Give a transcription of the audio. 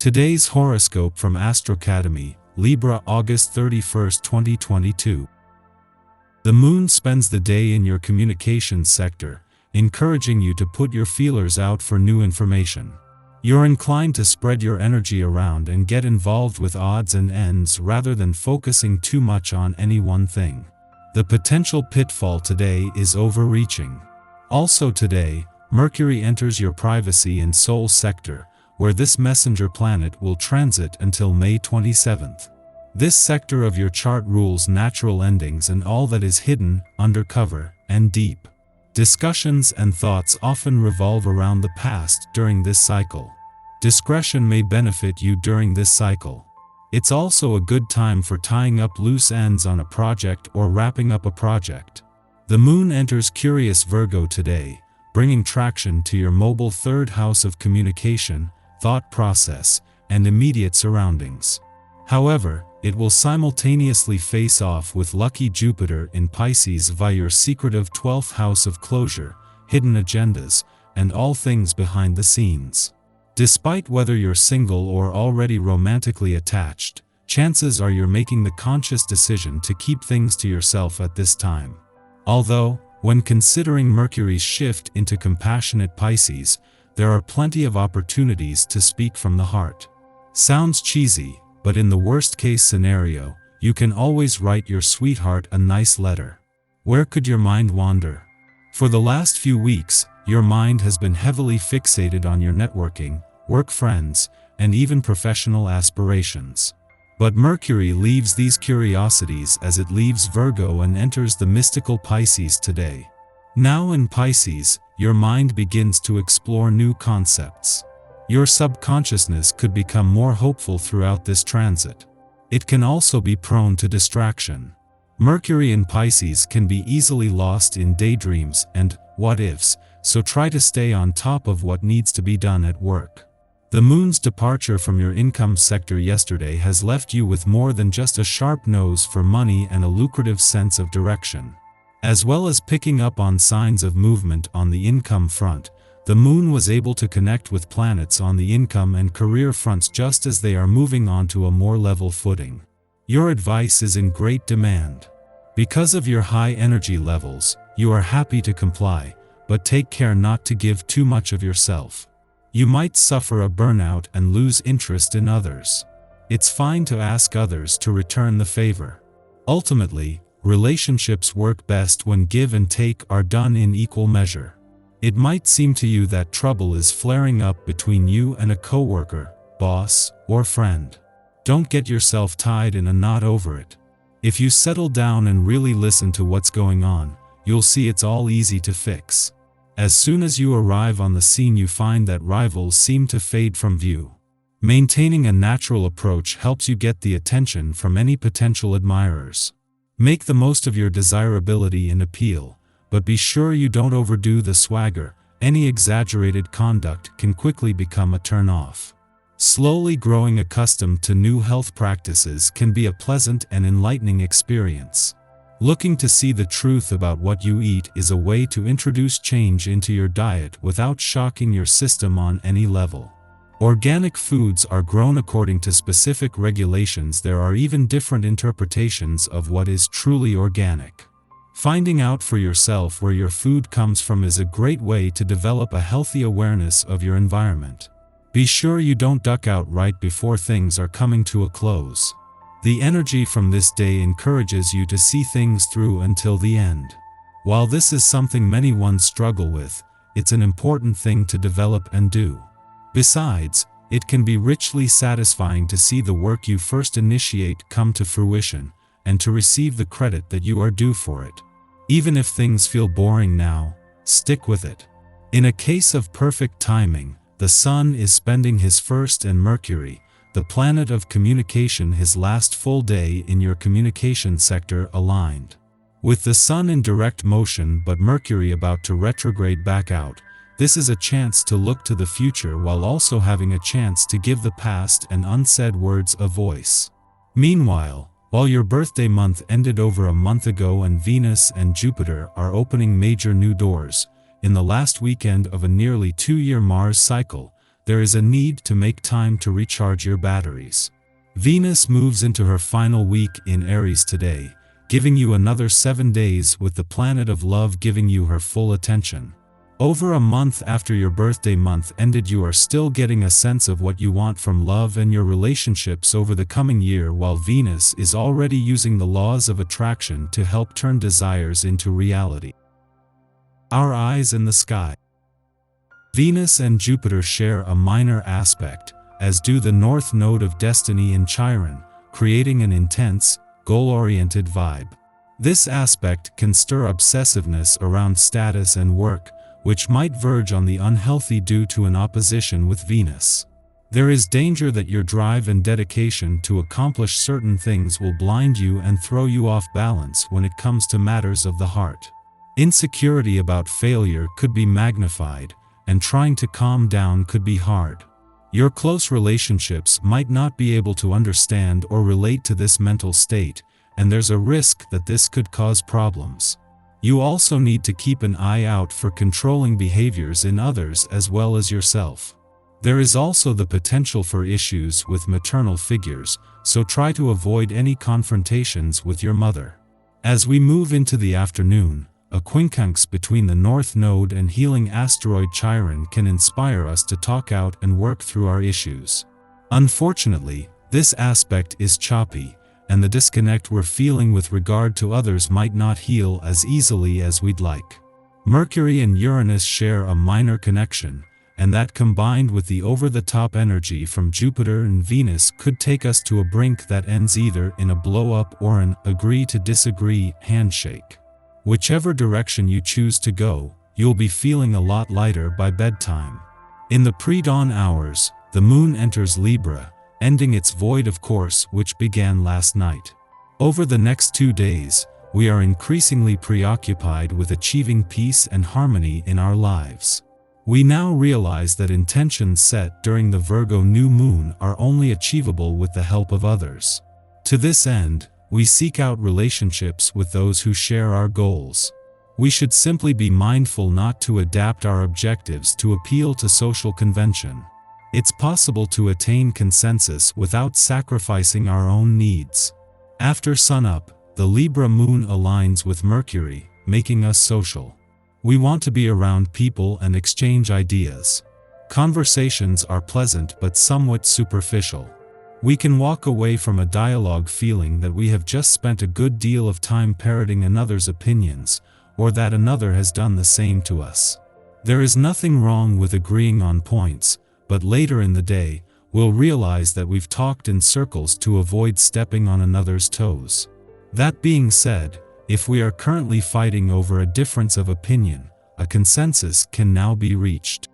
Today's horoscope from Astrocademy, Libra August 31, 2022. The moon spends the day in your communications sector, encouraging you to put your feelers out for new information. You're inclined to spread your energy around and get involved with odds and ends rather than focusing too much on any one thing. The potential pitfall today is overreaching. Also today, Mercury enters your privacy and soul sector, where this messenger planet will transit until May 27th. This sector of your chart rules natural endings and all that is hidden, undercover, and deep. Discussions and thoughts often revolve around the past during this cycle. Discretion may benefit you during this cycle. It's also a good time for tying up loose ends on a project or wrapping up a project. The moon enters curious Virgo today, bringing traction to your mobile third house of communication, thought process, and immediate surroundings. However, it will simultaneously face off with lucky Jupiter in Pisces via your secretive 12th house of closure, hidden agendas, and all things behind the scenes. Despite whether you're single or already romantically attached, chances are you're making the conscious decision to keep things to yourself at this time. Although, when considering Mercury's shift into compassionate Pisces, there are plenty of opportunities to speak from the heart. Sounds cheesy, but in the worst-case scenario, you can always write your sweetheart a nice letter. Where could your mind wander? For the last few weeks, your mind has been heavily fixated on your networking, work friends, and even professional aspirations. But Mercury leaves these curiosities as it leaves Virgo and enters the mystical Pisces today. Now in Pisces, your mind begins to explore new concepts. Your subconsciousness could become more hopeful throughout this transit. It can also be prone to distraction. Mercury in Pisces can be easily lost in daydreams and what-ifs, so try to stay on top of what needs to be done at work. The moon's departure from your income sector yesterday has left you with more than just a sharp nose for money and a lucrative sense of direction. As well as picking up on signs of movement on the income front, the moon was able to connect with planets on the income and career fronts just as they are moving on to a more level footing. Your advice is in great demand. Because of your high energy levels, you are happy to comply, but take care not to give too much of yourself. You might suffer a burnout and lose interest in others. It's fine to ask others to return the favor. Ultimately, relationships work best when give and take are done in equal measure. It might seem to you that trouble is flaring up between you and a coworker, boss, or friend. Don't get yourself tied in a knot over it. If you settle down and really listen to what's going on, you'll see it's all easy to fix. As soon as you arrive on the scene, you find that rivals seem to fade from view. Maintaining a natural approach helps you get the attention from any potential admirers. Make the most of your desirability and appeal, but be sure you don't overdo the swagger. Any exaggerated conduct can quickly become a turn-off. Slowly growing accustomed to new health practices can be a pleasant and enlightening experience. Looking to see the truth about what you eat is a way to introduce change into your diet without shocking your system on any level. Organic foods are grown according to specific regulations. There are even different interpretations of what is truly organic. Finding out for yourself where your food comes from is a great way to develop a healthy awareness of your environment. Be sure you don't duck out right before things are coming to a close. The energy from this day encourages you to see things through until the end. While this is something many ones struggle with, it's an important thing to develop and do. Besides, it can be richly satisfying to see the work you first initiate come to fruition, and to receive the credit that you are due for it. Even if things feel boring now, stick with it. In a case of perfect timing, the Sun is spending his first and Mercury, the planet of communication, his last full day in your communication sector aligned. With the Sun in direct motion but Mercury about to retrograde back out, this is a chance to look to the future while also having a chance to give the past and unsaid words a voice. Meanwhile, while your birthday month ended over a month ago and Venus and Jupiter are opening major new doors, in the last weekend of a nearly 2-year Mars cycle, there is a need to make time to recharge your batteries. Venus moves into her final week in Aries today, giving you another 7 days with the planet of love giving you her full attention. Over a month after your birthday month ended, you are still getting a sense of what you want from love and your relationships over the coming year, while Venus is already using the laws of attraction to help turn desires into reality. Our eyes in the sky. Venus and Jupiter share a minor aspect, as do the North Node of Destiny in Chiron, creating an intense, goal-oriented vibe. This aspect can stir obsessiveness around status and work, which might verge on the unhealthy due to an opposition with Venus. There is danger that your drive and dedication to accomplish certain things will blind you and throw you off balance when it comes to matters of the heart. Insecurity about failure could be magnified, and trying to calm down could be hard. Your close relationships might not be able to understand or relate to this mental state, and there's a risk that this could cause problems. You also need to keep an eye out for controlling behaviors in others as well as yourself. There is also the potential for issues with maternal figures, so try to avoid any confrontations with your mother. As we move into the afternoon, a quincunx between the North Node and healing asteroid Chiron can inspire us to talk out and work through our issues. Unfortunately, this aspect is choppy, and the disconnect we're feeling with regard to others might not heal as easily as we'd like. Mercury and Uranus share a minor connection, and that combined with the over-the-top energy from Jupiter and Venus could take us to a brink that ends either in a blow-up or an agree-to-disagree handshake. Whichever direction you choose to go, you'll be feeling a lot lighter by bedtime. In the pre-dawn hours, the moon enters Libra, ending its void of course which began last night. Over the next 2 days, we are increasingly preoccupied with achieving peace and harmony in our lives. We now realize that intentions set during the Virgo new moon are only achievable with the help of others. To this end, we seek out relationships with those who share our goals. We should simply be mindful not to adapt our objectives to appeal to social convention. It's possible to attain consensus without sacrificing our own needs. After sunup, the Libra moon aligns with Mercury, making us social. We want to be around people and exchange ideas. Conversations are pleasant but somewhat superficial. We can walk away from a dialogue feeling that we have just spent a good deal of time parroting another's opinions, or that another has done the same to us. There is nothing wrong with agreeing on points, but later in the day, we'll realize that we've talked in circles to avoid stepping on another's toes. That being said, if we are currently fighting over a difference of opinion, a consensus can now be reached.